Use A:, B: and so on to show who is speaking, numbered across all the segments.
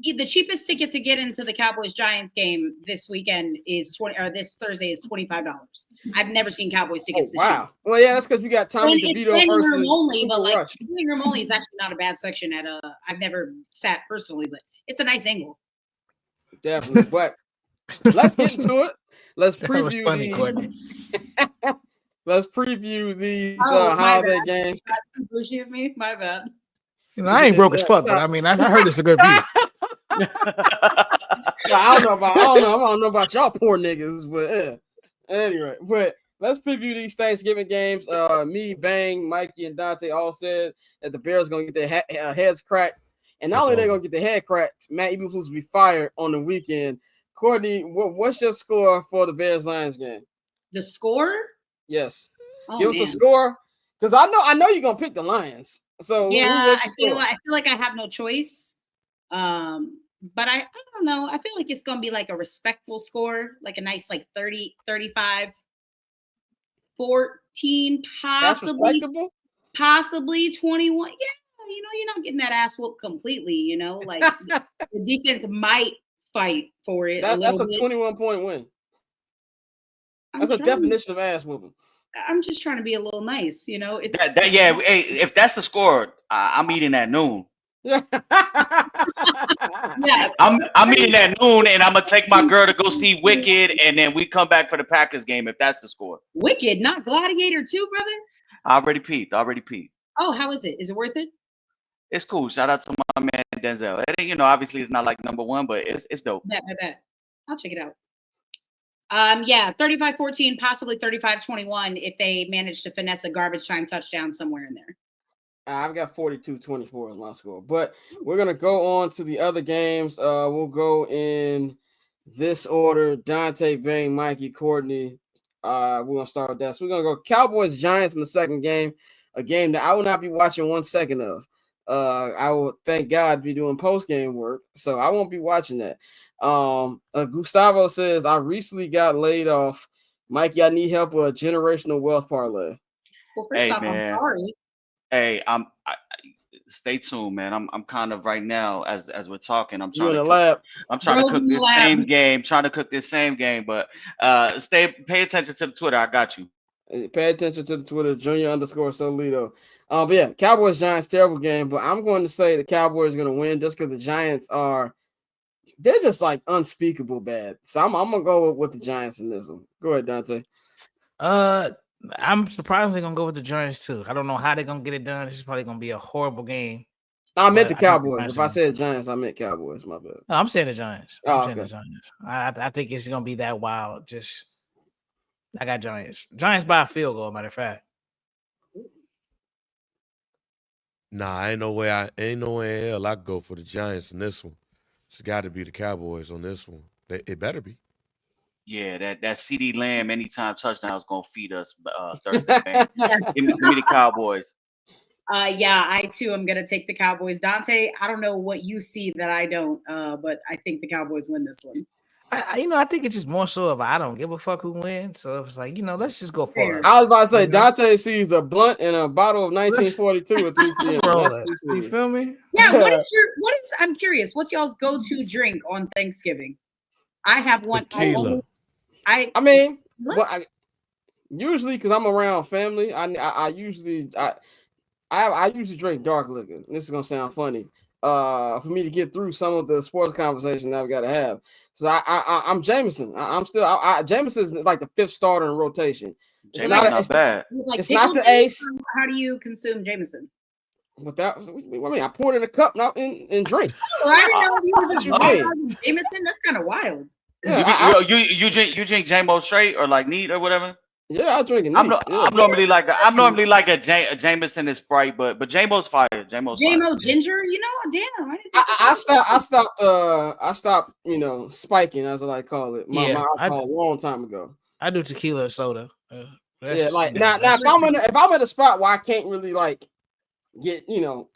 A: the cheapest ticket to get into the Cowboys Giants game this weekend is this Thursday is $25. I've never seen Cowboys tickets.
B: Oh, wow. Well, yeah, that's because you got Tommy DeVito
A: standing
B: versus
A: room only, but like
B: Rush.
A: standing room only is actually not a bad section at I've never sat personally, but it's a nice angle.
B: Definitely, but let's get into it. Let's preview these. Let's preview these holiday games.
A: That's bougie of me. My bad.
C: You know, I ain't broke as fuck, but I mean, I heard it's a good view.
B: I don't know about y'all poor niggas, but anyway, but let's preview these Thanksgiving games. Me, Bang, Mikey, and Dante all said that the Bears gonna get their heads cracked, and not only they're gonna get their head cracked, Matt Eberflus will be fired on the weekend. Courtney, what's your score for the Bears-Lions game?
A: The score?
B: Yes. Give us a score, because I know you're gonna pick the Lions. So
A: yeah, I feel like I have no choice. But I don't know. I feel like it's gonna be like a respectful score, like a nice like 30, 35, 14, possibly 21. Yeah, you're not getting that ass whoop completely. Like the defense might fight for it.
B: That's a 21-point win. That's a definition of ass whooping.
A: I'm just trying to be a little nice, It's
D: Hey, if that's the score, I'm eating at noon.
B: Yeah.
D: I'm eating at noon, and I'm gonna take my girl to go see Wicked, and then we come back for the Packers game if that's the score.
A: Wicked, not Gladiator 2, brother.
D: I already peeped.
A: Oh, how is it? Is it worth it?
D: It's cool. Shout out to my man Denzel. Obviously it's not like number one, but it's dope.
A: Bet. I'll check it out. 35-14, possibly 35-21 if they manage to finesse a garbage time touchdown somewhere in there.
B: I've got 42-24 as my score, but we're going to go on to the other games. We'll go in this order: Dante, Bang, Mikey, Courtney. We're going to start with that. So we're going to go Cowboys Giants in the second game, a game that I will not be watching 1 second of. I will, thank God, be doing post-game work, so I won't be watching that. Gustavo says, I recently got laid off. Mikey, I need help with a generational wealth parlay.
A: Well, first off, I'm sorry.
D: Hey, stay tuned, man. I'm kind of right now as we're talking. I'm trying to cook this same game, but pay attention to the Twitter. I got you.
B: Pay attention to the Twitter, Junior_Solito. But yeah, Cowboys Giants, terrible game. But I'm going to say the Cowboys are going to win just because the Giants they're just like unspeakable bad. So I'm gonna go with the Giants in this one. Go ahead, Dante.
C: I'm surprisingly gonna go with the Giants too. I don't know how they're gonna get it done. This is probably gonna be a horrible game.
B: I meant the Cowboys. If I said Giants, I meant Cowboys. My bad.
C: No, I'm saying the Giants.
B: Okay.
C: The Giants. I think it's gonna be that wild. I got Giants. Giants by a field goal, matter of fact.
E: Nah, ain't no way in hell I go for the Giants in this one. It's got to be the Cowboys on this one. It better be.
D: Yeah, that CeeDee Lamb anytime touchdown is gonna feed us Thursday. Give me the Cowboys.
A: I too am gonna take the Cowboys. Dante, I don't know what you see that I don't, but I think the Cowboys win this one.
C: I think it's just more so of I don't give a fuck who wins. So it's like, let's just go for it.
B: I was about to say, Dante sees a blunt and a bottle of 1942 at 3 p.m.
C: You feel me?
A: Yeah. I'm curious. What's y'all's go-to drink on Thanksgiving? I have one.
E: Tequila.
B: Usually because I'm around family, I usually drink dark liquor. This is gonna sound funny. For me to get through some of the sports conversation that I've got to have. So I'm Jameson. Jameson is like the fifth starter in rotation.
D: It's not bad.
A: It's not the ace. How do you consume Jameson?
B: I pour it in a cup now and drink.
A: Oh, I didn't know you were just Jameson. That's kind of wild.
D: Yeah, you drink J-Mo straight or like neat or whatever?
B: Yeah, I drink it.
D: I'm normally like a Jameson and Sprite, but J-Mo's fire. J-Mo
A: ginger, damn.
B: I stopped, spiking, as I like to call it. My alcohol a long time ago.
C: I do tequila and soda.
B: Now if I'm at a spot where I can't really like get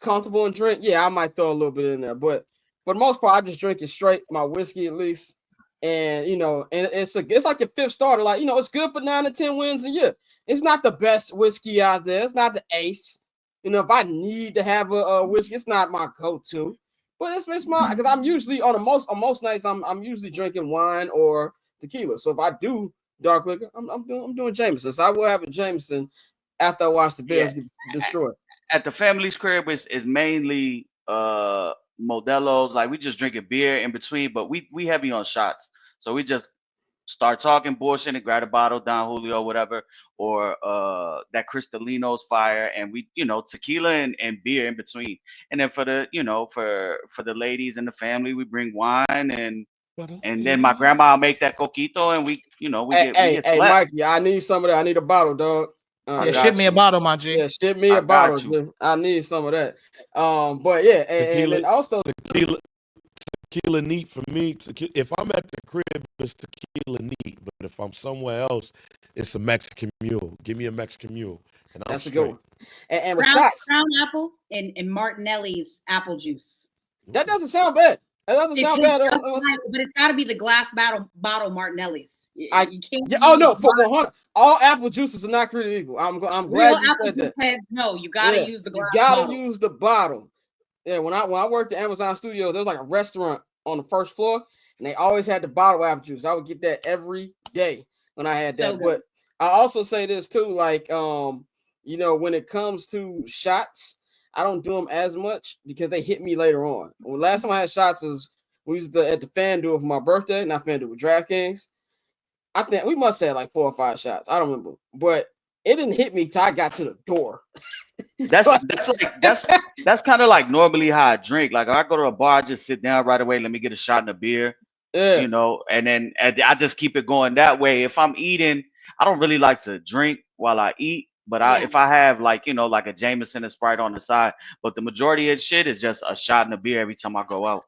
B: comfortable and drink, I might throw a little bit in there. But for the most part, I just drink it straight, my whiskey at least. And and it's like your fifth starter. Like, it's good for 9 to 10 wins a year. It's not the best whiskey out there. It's not the ace. If I need to have a whiskey, it's not my go-to. But it's my because I'm usually on most nights I'm usually drinking wine or tequila. So if I do dark liquor, I'm doing Jameson. So I will have a Jameson after I watch the Bears get destroyed.
D: At the family's crib is mainly Modelo's. Like we just drinking beer in between, but we heavy on shots. So we just start talking bullshit and grab a bottle, Don Julio, whatever, or that Cristalino's fire, and we, tequila and beer in between. And then for the, for the ladies and the family, we bring wine and then my grandma will make that coquito, and we get
B: Hey,
D: slept.
B: Mikey, I need some of that. I need a bottle, dog.
C: Yeah, ship me a bottle, my G.
B: Yeah, ship me a bottle. Dude. I need some of that. But yeah, and then also
E: tequila neat for me. If I'm at the crib, it's tequila neat. But if I'm somewhere else, it's a Mexican mule. Give me a Mexican mule, and I'm
B: that's a good one. And
A: brown apple and Martinelli's apple juice.
B: That doesn't sound bad. That doesn't sound bad.
A: But it's got to be the glass bottle Martinelli's. You can't.
B: Yeah, oh no, for 100. All apple juices are not created equal. I'm glad you said that.
A: Heads, no, you gotta use the glass.
B: You gotta use the bottle. Yeah, when I worked at Amazon Studios, there was like a restaurant on the first floor, and they always had the bottle apple juice. I would get that every day when I had that. But I also say this too, like when it comes to shots, I don't do them as much because they hit me later on. When last time I had shots was we was at the FanDuel for my birthday, not FanDuel with DraftKings. I think we must have like 4 or 5 shots. I don't remember, but it didn't hit me till I got to the door.
D: That's kind of like normally how I drink. Like if I go to a bar, I just sit down right away. Let me get a shot and a beer, and then I just keep it going that way. If I'm eating, I don't really like to drink while I eat. But if I have like a Jameson and Sprite on the side, but the majority of shit is just a shot and a beer every time I go out.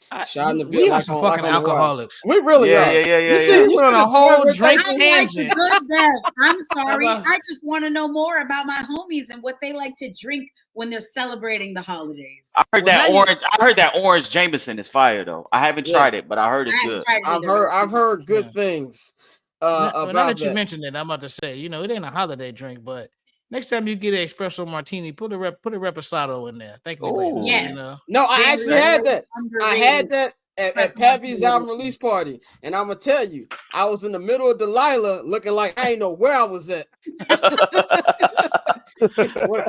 C: We are some fucking alcoholics.
B: We really are.
D: Yeah.
C: You went on a whole drink tangent.
A: I'm sorry. I just want to know more about my homies and what they like to drink when they're celebrating the holidays.
D: I heard that orange Jameson is fire though. I haven't tried it, but I heard it's good.
B: I've heard good things.
C: Now that you mentioned it, I'm about to say, it ain't a holiday drink, but next time you get an espresso martini, put a reposado in there. Thank you.
A: Yes.
B: No, I actually had that. I had that at Pappy's album release party, and I'm gonna tell you, I was in the middle of Delilah, looking like I ain't know where I was at.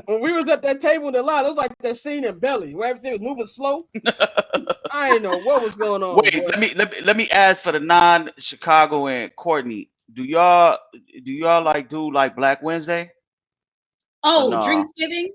B: when we was at that table in Delilah, it was like that scene in Belly where everything was moving slow. I ain't know what was going on.
D: Wait, let me ask for the non-Chicago and Courtney. Do y'all do Black Wednesday?
A: Oh, Drinksgiving?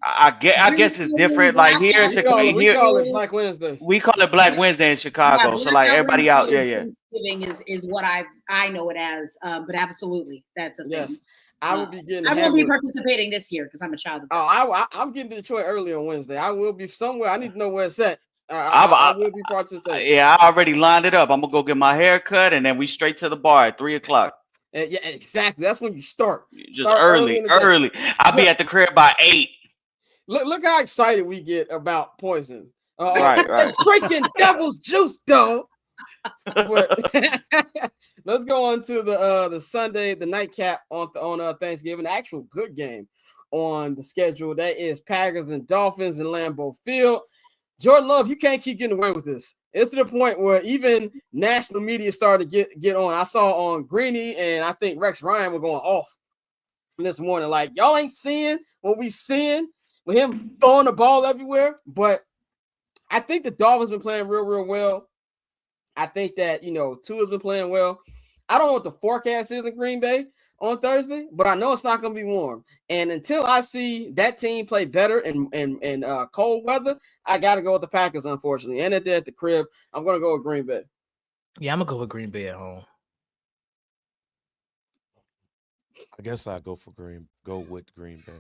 D: I guess it's different. Like here in Chicago,
B: we call it Black Wednesday.
D: We call it Black Wednesday in Chicago. So like everybody out,
A: Thanksgiving is what I know it as. But absolutely, that's a thing.
B: Yes, I will be getting.
A: I won't be participating this year because I'm a child of
B: God. I'm getting to Detroit early on Wednesday. I will be somewhere. I need to know where it's at. I will be participating.
D: Yeah, I already lined it up. I'm gonna go get my hair cut, and then we straight to the bar at 3:00.
B: Yeah, exactly. That's when you start.
D: Just early. I'll be at the crib by 8.
B: Look how excited we get about poison.
D: Right.
B: Drinking devil's juice, though. Let's go on to the Sunday, the nightcap on Thanksgiving. The actual good game on the schedule. That is Packers and Dolphins in Lambeau Field. Jordan Love, you can't keep getting away with this. It's to the point where even national media started to get on. I saw on Greeny and I think Rex Ryan were going off this morning. Like, y'all ain't seeing what we seeing with him throwing the ball everywhere. But I think the Dolphins been playing real well. I think that, Tua's been playing well. I don't know what the forecast is in Green Bay on Thursday, but I know it's not going to be warm. And until I see that team play better in cold weather, I got to go with the Packers, unfortunately. And at the crib, I'm going to go with Green Bay.
C: Yeah, I'm going to go with Green Bay at home.
E: I guess I'll go with Green Bay.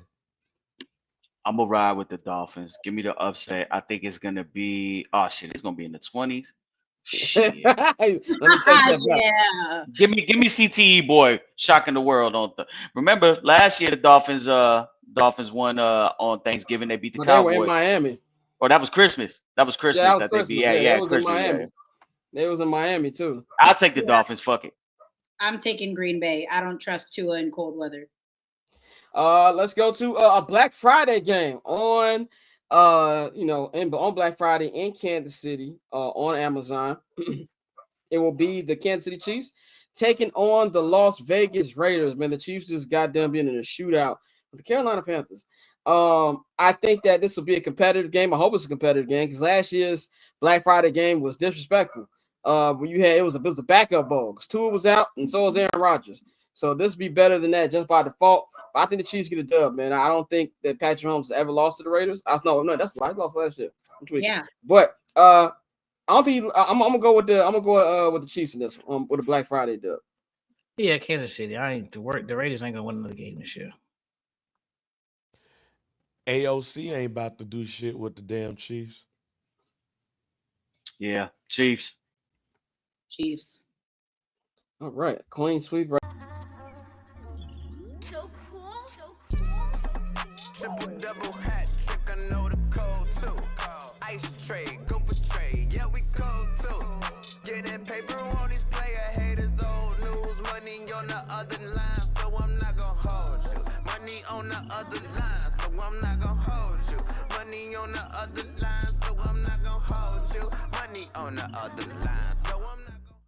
D: I'm going to ride with the Dolphins. Give me the upset. I think it's going to be, it's going to be in the 20s. Shit.
B: Let me take that back.
A: Yeah.
D: Give me CTE, boy, shocking the world. Remember last year the Dolphins won on Thanksgiving. They beat the Cowboys.
B: They were in Miami.
D: Oh, that was Christmas. That was Christmas.
B: Yeah,
D: that
B: Christmas.
D: They beat. Yeah,
B: was
D: Christmas.
B: in Miami.
D: Yeah.
B: They was in Miami too.
D: I'll take the Dolphins. Fuck it.
A: I'm taking Green Bay. I don't trust Tua in cold weather.
B: Let's go to a Black Friday game on on Black Friday in Kansas City, on Amazon. It will be the Kansas City Chiefs taking on the Las Vegas Raiders. Man, the Chiefs just got them being in a shootout with the Carolina Panthers. I think that this will be a competitive game. I hope it's a competitive game because last year's Black Friday game was disrespectful. When it was a backup bowl because Tua was out and so was Aaron Rodgers. So this will be better than that just by default. But I think the Chiefs get a dub, man. I don't think that Patrick Mahomes ever lost to the Raiders. No, that's a lie. He lost last year.
A: Yeah.
B: But I don't think I'm gonna go with the Chiefs in this one, with a Black Friday dub.
C: Yeah, Kansas City. The Raiders ain't gonna win another game this year.
E: AOC ain't about to do shit with the damn Chiefs.
D: Yeah, Chiefs.
B: All right, clean sweep. Right.
F: So cool. Triple double hat trick, I know the code too. Ice trade, go for trade, yeah we cold too. Getting paper on these player haters, old news. Money on the other line, so I'm not gonna hold you. Money on the other line, so I'm not gonna hold you. Money on the other line, so I'm not gonna hold you. Money on the other line, so